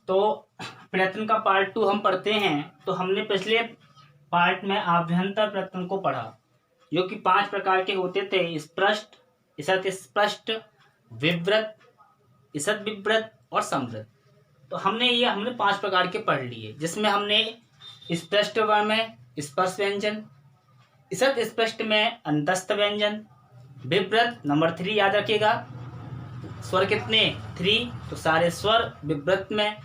तो प्रयत्न का पार्ट 2 हम पढ़ते हैं। तो हमने पिछले पार्ट में आभ्यंतर प्रयत्न को पढ़ा, जो कि 5 प्रकार के होते थे: स्पष्ट, ईषत् स्पष्ट, विव्रत, ईषत् विव्रत और संवृत। तो हमने 5 प्रकार के पढ़ लिए, जिसमें हमने स्पष्ट वर्ण में स्पर्श व्यंजन, ईषत् स्पष्ट में अंतस्थ व्यंजन, विव्रत नंबर 3 याद रखिएगा, स्वर कितने 3, तो सारे स्वर विव्रत में।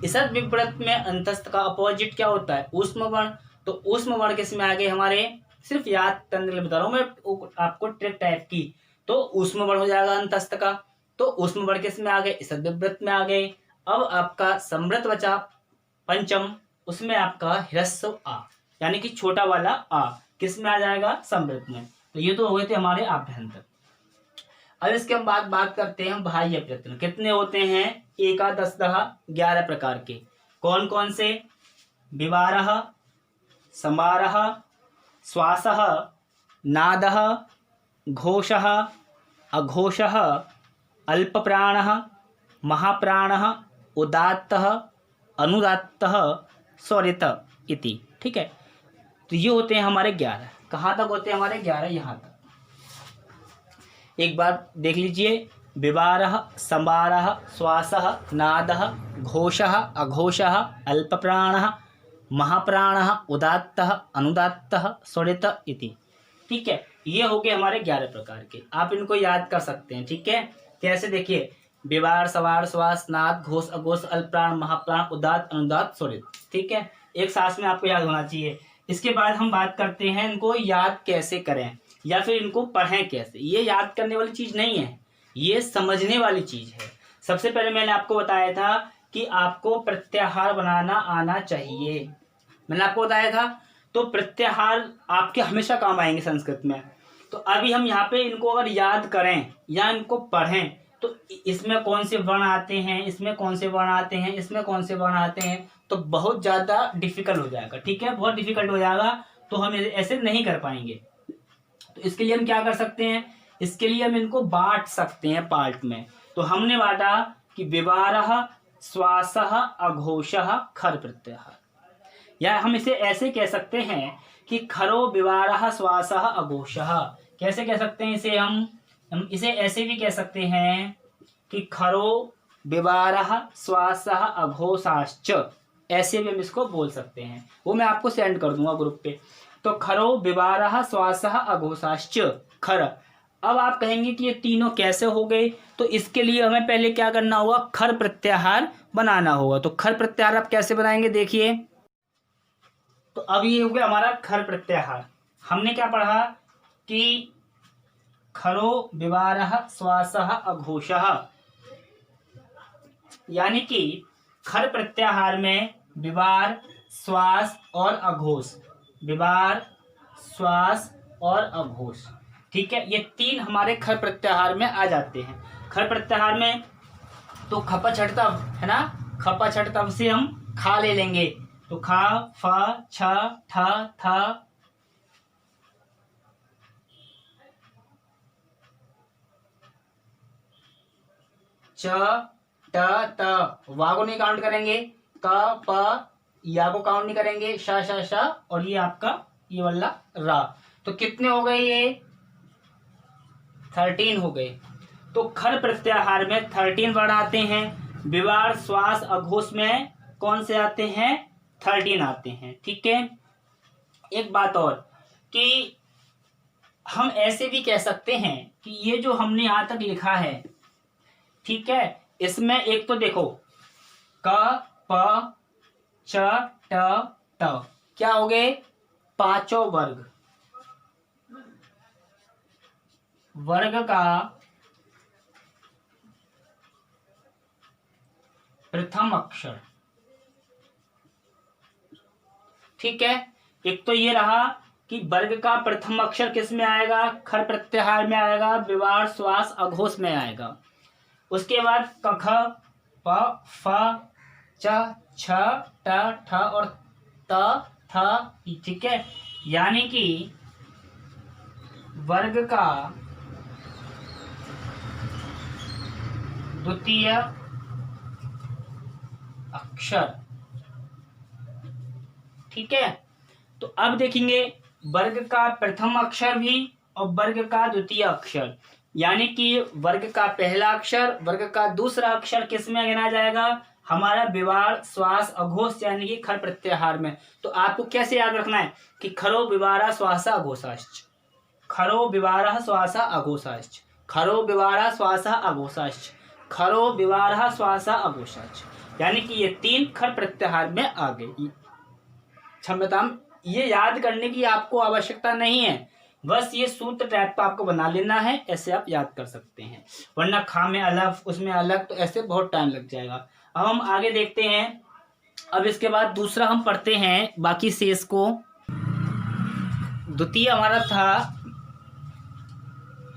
ईषत् विव्रत में अंतस्थ का अपोजिट क्या होता है? ऊष्म वर्ण। तो ऊष्म वर्ण किसमें आ गए हमारे? सिर्फ याद करने के लिए बता रहा हूँ मैं आपको ट्रिक टाइप की। तो ऊष्म वर्ण हो जाएगा अंतस्थ का। तो ऊष्म वर्ण किसमें आ गए? ईषत् विव्रत में आ गए। अब आपका संवृत बचा पंचम, उसमें आपका ह्रस्व आ यानी कि छोटा वाला आ किसमें आ जाएगा? संवृत में। तो ये तो हो गए थे हमारे आभ्यंतर। अब इसके हम बात करते हैं बाह्य प्रयत्न। कितने होते हैं? एकादशतः 11 प्रकार के। कौन कौन से? विवारः, समारः, श्वासः, नादः, घोषः, अघोषः, अल्पप्राणः, महाप्राणः, उदात्तः, अनुदात्तः, स्वरित इति। ठीक है, तो ये होते हैं हमारे 11। कहाँ तक होते हैं हमारे 11? यहाँ तक। एक बार देख लीजिए: विवारः, संवारः, श्वासः, नादः, घोषः, अघोषः, अल्पप्राणः, महाप्राणः, उदात्तः, अनुदात्तः, स्वरित इति। ठीक है, ये हो गए हमारे 11 प्रकार के। आप इनको याद कर सकते हैं। ठीक है, कैसे? देखिए: विवार, सवार, श्वास, नाद, घोष, अघोष, अल्पप्राण, महाप्राण, उदात्त, अनुदात्त, स्वरित। ठीक है, एक सांस में आपको याद होना चाहिए। इसके बाद हम बात करते हैं इनको याद कैसे करें या फिर इनको पढ़ें कैसे। ये याद करने वाली चीज नहीं है, ये समझने वाली चीज है। सबसे पहले मैंने आपको बताया था कि आपको प्रत्याहार बनाना आना चाहिए। मैंने आपको बताया था, तो प्रत्याहार आपके हमेशा काम आएंगे संस्कृत में। तो अभी हम यहाँ पे इनको अगर याद करें या इनको पढ़ें, तो इसमें कौन से वर्ण आते हैं, इसमें कौन से वर्ण आते हैं, इसमें कौन से वर्ण आते हैं, तो बहुत ज़्यादा डिफिकल्ट हो जाएगा। ठीक है, बहुत डिफिकल्ट हो जाएगा, तो हम ऐसे नहीं कर पाएंगे। तो इसके लिए हम क्या कर सकते हैं? इसके लिए हम इनको बांट सकते हैं पार्ट में। तो हमने बांटा कि विवारः, श्वासः, अघोषः, खर प्रत्याहार। या हम इसे ऐसे कह सकते हैं कि खरो विवारः श्वासः अघोषः। कैसे कह सकते हैं इसे? हम इसे ऐसे भी कह सकते हैं कि खरो विवारः श्वासः अघोषाश्च। ऐसे भी हम इसको बोल सकते हैं, वो मैं आपको सेंड कर दूंगा ग्रुप पे। तो खरो विवारः श्वासः अघोषाश्च खर। अब आप कहेंगे कि ये तीनों कैसे हो गए? तो इसके लिए हमें पहले क्या करना होगा? खर प्रत्याहार बनाना होगा। तो खर प्रत्याहार आप कैसे बनाएंगे? देखिए, तो अब ये हो गया हमारा खर प्रत्याहार। हमने क्या पढ़ा कि खरो विवारः श्वासः अघोषः, यानी कि खर प्रत्याहार में विवार, श्वास और अघोष, विवार, श्वास और अघोष। ठीक है, ये 3 हमारे खर प्रत्याहार में आ जाते हैं। खर प्रत्याहार में तो खपा छठतव है ना, खपा छठतव से हम खा ले लेंगे। तो खा, फ, छ, ठ, थ, च, ट, त। वा को नहीं काउंट करेंगे, क, प, या को काउंट नहीं करेंगे, श, श, श, और ये आपका ये वाला रा। तो कितने हो गए? ये 13 हो गए। तो खर प्रत्याहार में 13 वर्ण आते हैं। विवार, श्वास, अघोष में कौन से आते हैं? 13 आते हैं। ठीक है, एक बात और कि हम ऐसे भी कह सकते हैं कि ये जो हमने यहां तक लिखा है, ठीक है, इसमें एक तो देखो क, प, च, ट, ट क्या हो गए? 5 वर्ग। वर्ग का प्रथम अक्षर। ठीक है, एक तो ये रहा कि वर्ग का प्रथम अक्षर किस में आएगा? खर प्रत्याहार में आएगा, विवार, श्वास, अघोष में आएगा। उसके बाद कख, प, फ, च, छ, ट, ठ और त, थ, ई। ठीक है, यानी कि वर्ग का द्वितीय अक्षर। ठीक है, तो अब देखेंगे वर्ग का प्रथम अक्षर भी और वर्ग का द्वितीय अक्षर, यानी कि वर्ग का पहला अक्षर, वर्ग का दूसरा अक्षर किस में गिना जाएगा? हमारा विवार श्वास अघोष यानी कि खर प्रत्याहार में। तो आपको कैसे याद रखना है कि खरो विवारा श्वासा अघोषाश्च, खरो विवारा श्वासा अघोषाश्च, खरो विवारा श्वासा अघोषाश्च, खरो विवारा श्वासा अघोषाश्च, यानी कि ये 3 खर प्रत्याहार में आ गए। क्षम्यताम, ये याद करने की आपको आवश्यकता नहीं है, बस ये सूत्र टाइप का आपको बना लेना है, ऐसे आप याद कर सकते हैं, वरना खा में अलग उसमें अलग तो ऐसे बहुत टाइम लग जाएगा। अब हम आगे देखते हैं। अब इसके बाद दूसरा हम पढ़ते हैं बाकी शेष को। द्वितीय हमारा था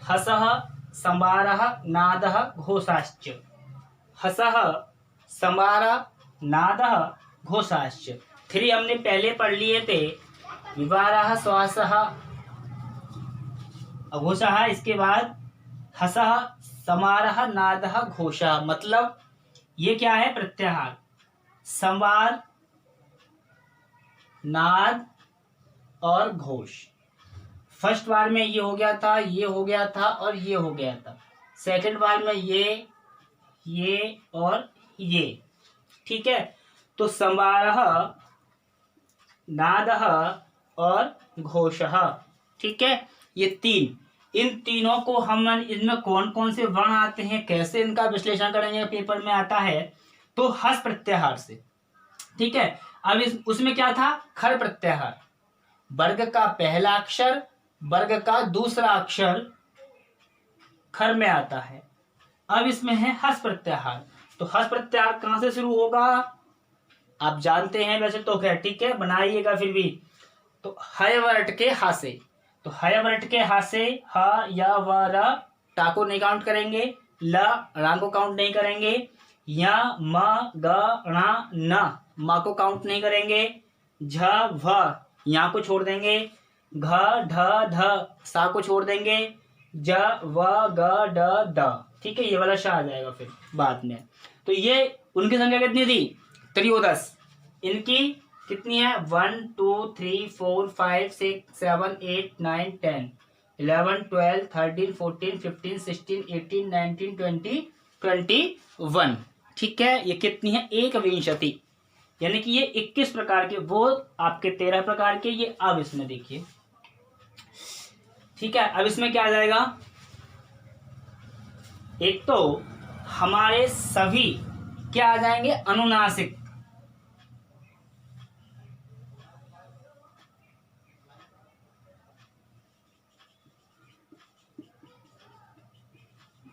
हसः संवारः नादः घोषाश्च, हसः संवारः नादः घोषाश्च। 3 हमने पहले पढ़ लिए थे, विवारः श्वासः अघोषः, इसके बाद हसः समारः नादः घोषः, मतलब ये क्या है? प्रत्याहार, संवार, नाद और घोष। फर्स्ट बार में ये हो गया था, ये हो गया था और ये हो गया था, सेकंड बार में ये और ये। ठीक है, तो संवारः, नादः और घोषः। ठीक है, ये 3, इन तीनों को हम इनमें कौन कौन से वर्ण आते हैं, कैसे इनका विश्लेषण करेंगे, पेपर में आता है तो हस प्रत्याहार से। ठीक है, अब उसमें क्या था? खर प्रत्याहार, वर्ग का पहला अक्षर, वर्ग का दूसरा अक्षर खर में आता है। अब इसमें है हस प्रत्याहार, तो हस प्रत्याहार कहां से शुरू होगा आप जानते हैं वैसे तो क्या, ठीक है, बनाइएगा फिर भी। तो हय वर्ट के हा से, तो हय वर्ट के हा से ह या व र टा को नहीं काउंट करेंगे, ल रा को काउंट नहीं करेंगे, य म ग ण न मा को काउंट नहीं करेंगे, झ भ यहाँ को छोड़ देंगे, घ ढ ध सा को छोड़ देंगे, ज व ग ड द। ठीक है, ये वाला श आ जाएगा फिर बाद में। तो ये उनकी संख्या कितनी थी? त्रयोदश। इनकी कितनी है? 1 2 3 4 5 6 7 8 9 10 11 12 13 14 15 16 18 19 20 21। ठीक है, ये कितनी है? 1 यानी कि ये 21 प्रकार के, वो आपके 13 प्रकार के, ये अब इसमें देखिए। ठीक है, अब इसमें क्या आ जाएगा? एक तो हमारे सभी क्या आ जाएंगे? अनुनासिक।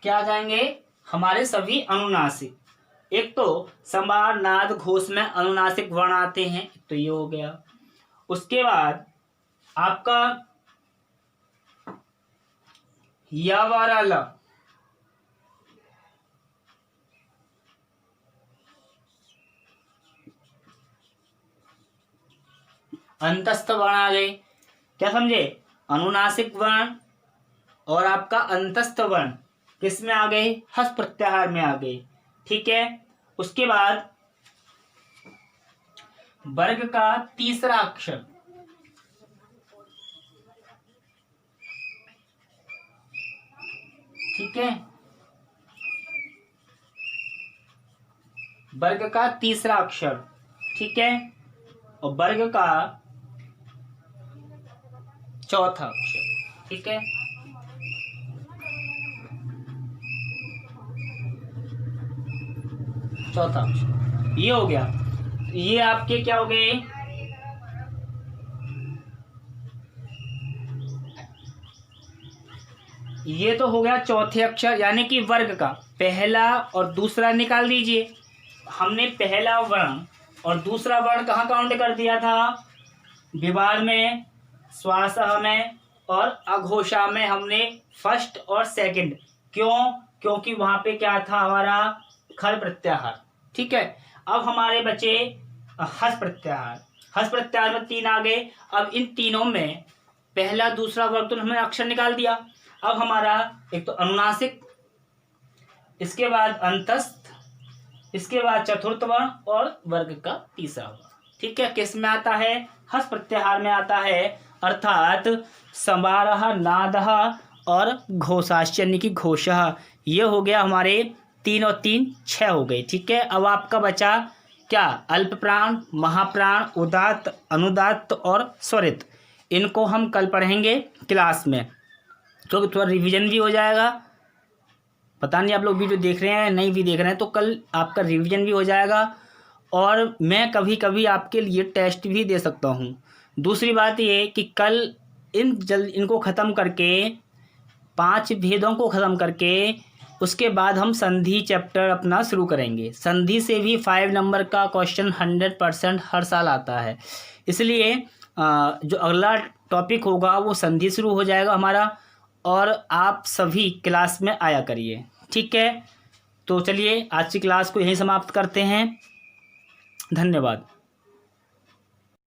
क्या आ जाएंगे? हमारे सभी अनुनासिक। एक तो संवार नाद घोष में अनुनासिक वर्ण आते हैं, तो ये हो गया। उसके बाद आपका या वाला ल, अंतस्थ वर्ण आ गए। क्या समझे? अनुनासिक वर्ण और आपका अंतस्थ वर्ण किस में आ गए? हस प्रत्याहार में आ गए। ठीक है, उसके बाद वर्ग का तीसरा अक्षर, ठीक है, वर्ग का तीसरा अक्षर, ठीक है, और वर्ग का चौथा अक्षर। ठीक है, चौथा अक्षर ये हो गया। ये आपके क्या हो गए? ये तो हो गया चौथे अक्षर, यानी कि वर्ग का पहला और दूसरा निकाल दीजिए। हमने पहला वर्ण और दूसरा वर्ण कहाँ काउंट कर दिया था? विवार में, श्वासः में और अघोषा में हमने फर्स्ट और सेकंड। क्यों? क्योंकि वहां पे क्या था हमारा? खर प्रत्याहार। ठीक है, अब हमारे बचे हस प्रत्याहार। हस प्रत्याहार में 3 आ गए। अब इन तीनों में पहला दूसरा वर्ग तो हमने अक्षर निकाल दिया। अब हमारा एक तो अनुनासिक, इसके बाद अंतस्थ, इसके बाद चतुर्थ वर्ण और वर्ग का तीसरा वर्ण। ठीक है, किस में आता है? हस प्रत्याहार में आता है, अर्थात समारह, नादः और घोषाश्च यानी कि घोषः। ये हो गया हमारे 3 और 3 6 हो गए। ठीक है, अब आपका बचा क्या? अल्प प्राण, महाप्राण, उदात्त, अनुदात्त और स्वरित। इनको हम कल पढ़ेंगे क्लास में, तो थोड़ा रिवीजन भी हो जाएगा। पता नहीं आप लोग वीडियो देख रहे हैं नहीं भी देख रहे हैं, तो कल आपका रिवीजन भी हो जाएगा और मैं कभी कभी आपके लिए टेस्ट भी दे सकता हूँ। दूसरी बात ये कि कल इनको ख़त्म करके 5 भेदों को ख़त्म करके उसके बाद हम संधि चैप्टर अपना शुरू करेंगे। संधि से भी 5 नंबर का क्वेश्चन 100% हर साल आता है, इसलिए जो अगला टॉपिक होगा वो संधि शुरू हो जाएगा हमारा, और आप सभी क्लास में आया करिए। ठीक है, तो चलिए आज की क्लास को यहीं समाप्त करते हैं। धन्यवाद।